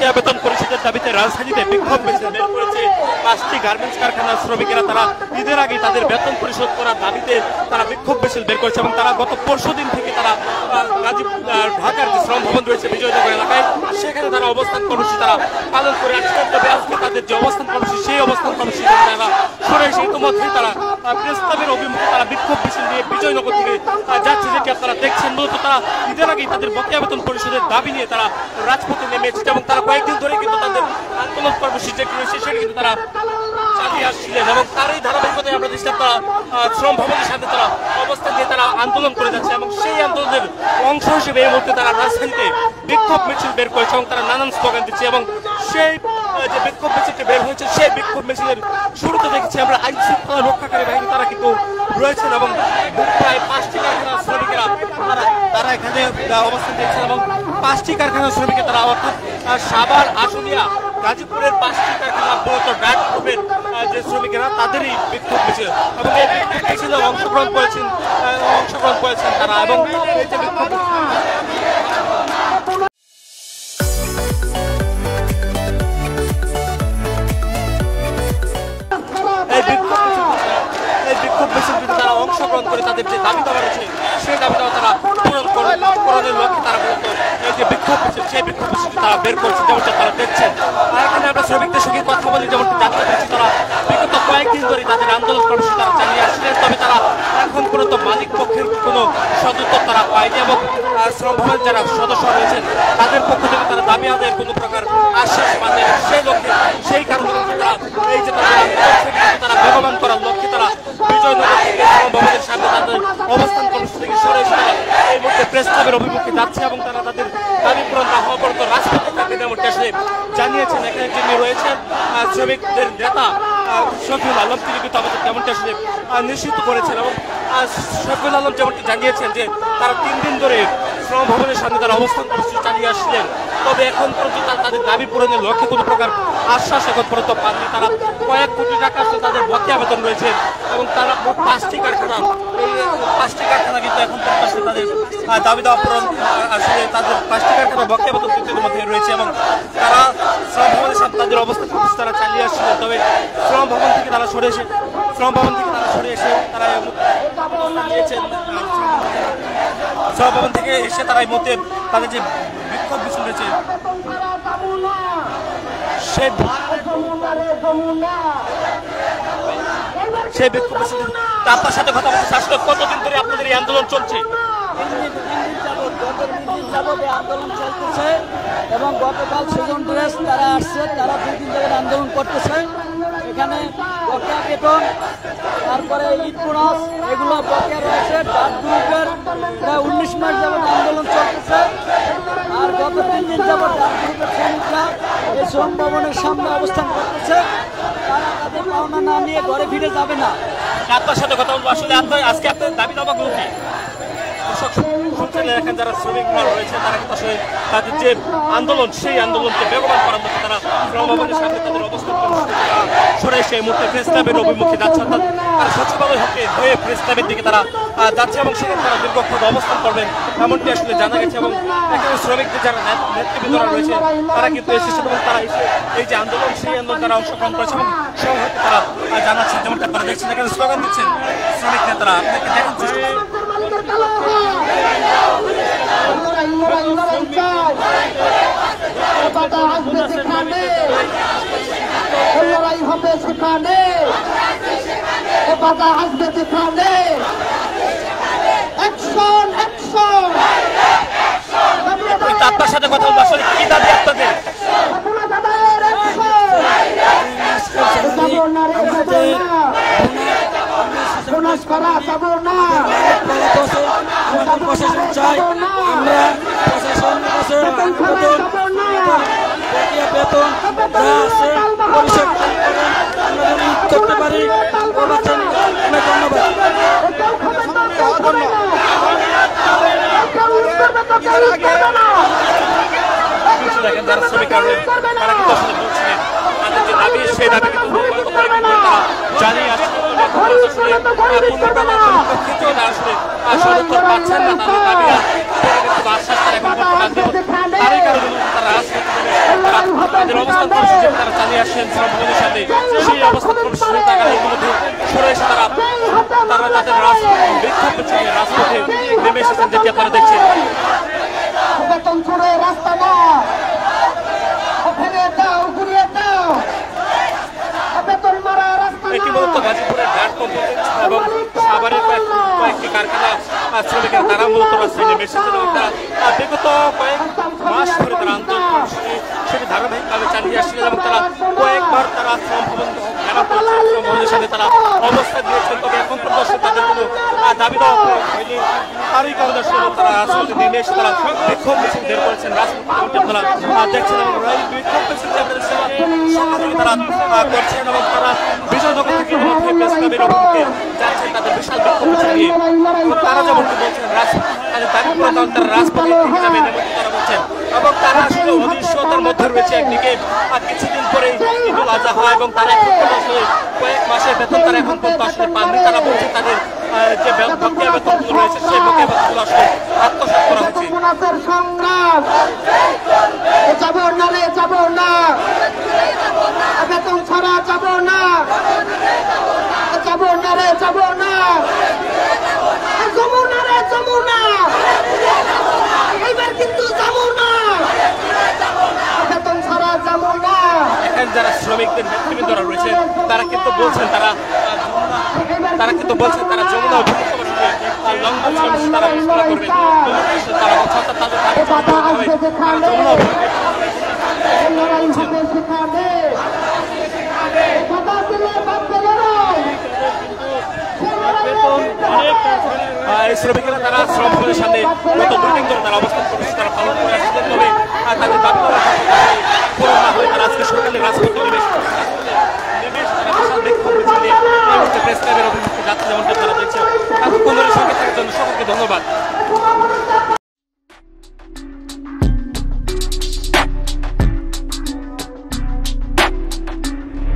বকেয়া বেতন পরিশোধের দাবিতে রাজধানীতে বিক্ষোভ মিছিল বের করেছে 5টি গার্মেন্টস কারখানার শ্রমিকেরা। তারা ঈদের আগে তাদের বেতন পরিশোধ করার দাবিতে তারা বিক্ষোভ মিছিল বের করেছে এবং তারা গত পরশুদিন থেকে তারা ঢাকার যে শ্রম ভবন রয়েছে বিজয়নগর এলাকায় সেখানে তারা অবস্থান কর্মসূচি তারা পালন করে আসছেন। তবে আজকে তাদের যে অবস্থান কর্মসূচি সেই অবস্থান কর্মসূচি তারা সরে এসে ইতিমধ্যেই তারা প্রেস ক্লাবের অভিমুখে তারা বিক্ষোভ মিছিল নিয়ে বিজয়নগর থেকে যাচ্ছে, যেটি আপনারা দেখছেন। মূলত তারা ঈদের আগেই তাদের বকেয়া বেতন পরিশোধের দাবি নিয়ে তারা রাজপথে নেমে এসেছে এবং তারা কয়েকদিন ধরে কিন্তু তাদের আন্দোলন কর্মসূচি যেটি রয়েছে সেটি কিন্তু তারা চালিয়ে আসছিলেন এবং তারই ধারাবাহিকতায় আমরা দেখছি তারা শ্রম ভবনের সাথে তারা অবস্থান নিয়ে তারা আন্দোলন করে যাচ্ছে এবং সেই আন্দোলনের অংশ হিসেবে এই মুহূর্তে তারা রাজধানীতে বিক্ষোভ মিছিল বের করেছে এবং তারা নানান স্লোগান দিচ্ছে এবং সেই যে বিক্ষোভ মিছিলটি বের হয়েছে সেই বিক্ষোভ মিছিলের শুরুতে দেখেছি আমরা আইন শৃঙ্খলা রক্ষাকারী বাহিনী তারা কিন্তু রয়েছেন এবং প্রায় 5টি কারখানার শ্রমিকেরা তারা এখানে অবস্থান দিয়েছেন এবং 5টি কারখানার শ্রমিকের তারা অর্থাৎ সাভার, আশুলিয়া, গাজীপুরের 5টি কারখানা মূলত ডাক গ্রুপের যে শ্রমিকেরা তাদেরই বিক্ষোভ মিছিল এবং এই বিক্ষোভ মিছিলে অংশগ্রহণ করেছেন তারা এবং এই যে বিক্ষোভ মিছিলটিতে তারা অংশগ্রহণ করে তাদের যে দাবি দাবা রয়েছে সেই দাবি দাবা তারা পূরণের লক্ষ্যে তারা মূলত এই যে বিক্ষোভ মিছিল সেই বিক্ষোভ মিছিলটি তারা বের করছে যেমনটা তারা দেখছেন। আর এখানে আমরা শ্রমিকদের সঙ্গে কথা বলি যেমনটি জানতে পেরেছি তারা বিগত কয়েকদিন ধরে তাদের আন্দোলন কর্মসূচি তারা চালিয়ে আসছিলেন। তবে তারা এখন পর্যন্ত মালিক পক্ষের কোনো সদুত্তর তারা পায়নি এবং শ্রম ভবনের যারা সদস্য রয়েছেন তাদের পক্ষ থেকে তারা দাবি আদায়ের কোনো প্রকার আশ্বাস পাননি। সেই লক্ষ্যে সেই কারণে তারা এই যে তারা বেগবান করার লক্ষ্যে তারা বিজয়নগর থেকে শ্রম ভবনের সামনে তাদের অবস্থান কর্মসূচি থেকে সরে এসে তারা এই মুহূর্তে প্রেস ক্লাবের অভিমুখে যাচ্ছে এবং তারা তাদের দাবি পূরণ না হওয়া পর্যন্ত রাজপথে থাকবে যেমনটি আসলে জানিয়েছেন। এখানে যিনি রয়েছেন শ্রমিকদের নেতা শফিউল আলম তিনি কিন্তু আমাদের তেমনটি আসলে নিশ্চিত করেছেন এবং শফিউল আলম যেমনটি জানিয়েছেন যে তারা 3 দিন ধরে শ্রম ভবনের সামনে তারা অবস্থান কর্মসূচি চালিয়ে আসছিলেন। তবে এখন পর্যন্ত তাদের দাবি পূরণের লক্ষ্যে কোনো প্রকার আশ্বাস এখন পর্যন্ত পাননি। তারা কয়েক কোটি টাকা আসলে তাদের বকেয়া বেতন রয়েছে এবং তারা 5টি কারখানা কিন্তু এখন পর্যন্ত আসলে তাদের দাবি দাওয়া পূরণ আসলে তাদের 5টি কারখানা বকেয়া বেতন কিন্তু মধ্যে রয়েছে এবং তারা শ্রম ভবনের সামনে তাদের অবস্থান কর্মসূচি তারা চালিয়ে আসছিলেন। তবে শ্রম ভবন থেকে তারা সরে এসে তারা নিয়েছেন শ্রম ভবন থেকে এসে তারা এই মুহূর্তে তাদের যে বিক্ষোভ মিছিল রয়েছে সেই বিক্ষোভ মিছিল আপনার সাথে কথা বলতে আসলে কতদিন ধরে আপনাদের এই আন্দোলন চলছে? আন্দোলন চলতেছে এবং গতকাল সুজন ড্রেস তারা আসছে, তারা 2 দিন ধরে আন্দোলন করতেছে। এখানে বকেয়া বেতন তারপরে ঈদ বোনাস এগুলো বকেয়া রয়েছে। ডাক গ্রুপের প্রায় 19 মাস যাবত আন্দোলন চলতেছে আর গত 3 দিন যাবত ডাক গ্রুপের শ্রমিকরা এই শ্রম ভবনের সামনে অবস্থান করতেছে। তারা তাদের পাওনা না নিয়ে ঘরে ফিরে যাবে না। আপনার সাথে কথা বলবো আসলে আজকে আপনার দাবি দাবা গুলো কি? এখানে যারা শ্রমিকরা রয়েছে তারা কিন্তু আসলে তাদের যে আন্দোলন সেই আন্দোলনকে বেগবান করার মতো তারা শ্রম ভবনের সামনে তাদের অবস্থান সরে এসে এই মুহূর্তে প্রেস ক্লাবের অভিমুখে যাচ্ছে। অর্থাৎ তারা সচিবালয় হয়ে প্রেস ক্লাবের দিকে তারা যাচ্ছে এবং সেখানে তারা দীর্ঘক্ষণ অবস্থান করবেন এমনটি আসলে জানা গেছে এবং এখানে শ্রমিকদের যারা নেতৃবৃন্দরা রয়েছে তারা কিন্তু এসেছেন এবং তারা এসে এই যে আন্দোলন সেই আন্দোলন তারা অংশগ্রহণ করেছে এবং সংহতি তারা জানাচ্ছেন যেমনটা আপনারা দেখছেন। এখানে স্লোগান দিচ্ছেন শ্রমিক নেতারা, আপনাকে দেখার চেষ্টা আপনার সাথে কথা বলবো আসলে কি দাবি আপনাদের? প্রশাসন চাই আমরা প্রশাসনের কাছে বেতন যা আছে পরিশোধ আমরা যেন করতে পারি। অনেক ধন্যবাদ। দেখেন যারা শ্রমিকরা তারা কিন্তু আসলে বলছিলেন তাদের যে দাবি সেই দাবি কিন্তু জানিয়ে আসছে সদুত্তর পাচ্ছেন না তাদের দাবি আশ্বাস তারা এখন তারই কারণে তারা তাদের অবস্থান কর্মসূচি তারা চালিয়ে আসছেন শ্রম ভবনের সামনে। সেই অবস্থান কর্মসূচি তারা ইতিমধ্যে সরে এসে তারা তাদের বিক্ষোভ মিছিল রাজপথে নেমে এসেছেন, যেটি আপনারা দেখছেন। বেতন ছড়ে রাস্তা না, ফেলে দাও, ঘুরিয়ে দাও, বেতন মারা রাস্তা এটি না। মূলত গাজীপুরের ঘাট কমপ্লেক্স এবং সাভারের কয়েকটি কারখানা শ্রমিকেরা তারা মূলত রাস্তায় নেমে এসেছেন এবং তারা বিগত কয়েক মাস ধরে তারা আন্দোলন কর্মসূচি সেটি ধারাবাহিকভাবে চালিয়ে আসছিলেন এবং তারা কয়েকবার তারা শ্রম ভবন ঘেরাও করেছেন, শ্রম ভবনের সামনে তারা অবস্থান দিয়েছেন। তবে এখন পর্যন্ত তাদের কোনো দাবি দেওয়া হয়নি। তারই কারণে আসলে তারা রাজপথে নেমে এসে তারা বিক্ষোভ মিছিল বের করেছেন রাজপথে আপনারা দেখছেন এবং এই বিক্ষোভ মিছিলটি আপনাদের সহযোগী তারা করছেন এবং তারা বিজয়নগর থেকে প্রেস ক্লাবের অভিমুখে যাচ্ছেন তাদের বিশাল বিক্ষোভ মিছিল নিয়ে। এবং তারা যেমনটি বলছেন তাদের দাবি পূরণ তারা রাজপথে থেকে যাবেন এমনটি তারা বলছেন এবং তারা আসলে অনিশ্চয়তার মধ্যে রয়েছে। একদিকে কিছুদিন পরে ঈদুল আজহা এবং তারা এখন আসলে কয়েক মাসের বেতন তারা এখন পর্যন্ত আসলে পাননি। তারা বলছে তাদের যে বকেয়া বেতনগুলো রয়েছে সেই বকেয়া বেতনগুলো আসলে আত্মসাৎ করা হচ্ছে। সংগ্রাম যাবো না রে, যাবো না, বেতন ছাড়া যাবো না, যাবো না রে, যাবো না, যাবো না রে, যাবো না, এবার কিন্তু যাবো না, বেতন ছাড়া যাবো না। এখানে যারা শ্রমিকদের নেতৃবৃন্দরা রয়েছেন তারা কিন্তু বলছেন তারা যমুনা লঙ্ঘন কর্মসূচি তারা ঘোষণা করবেন। তারা অর্থাৎ তাদের যমুনা শ্রমিকেরা তারা শ্রম ভবনের সামনে গত 2 দিন ধরে তারা অবস্থান কর্মসূচি তারা পালন করে আসছিলেন। তবে তাদের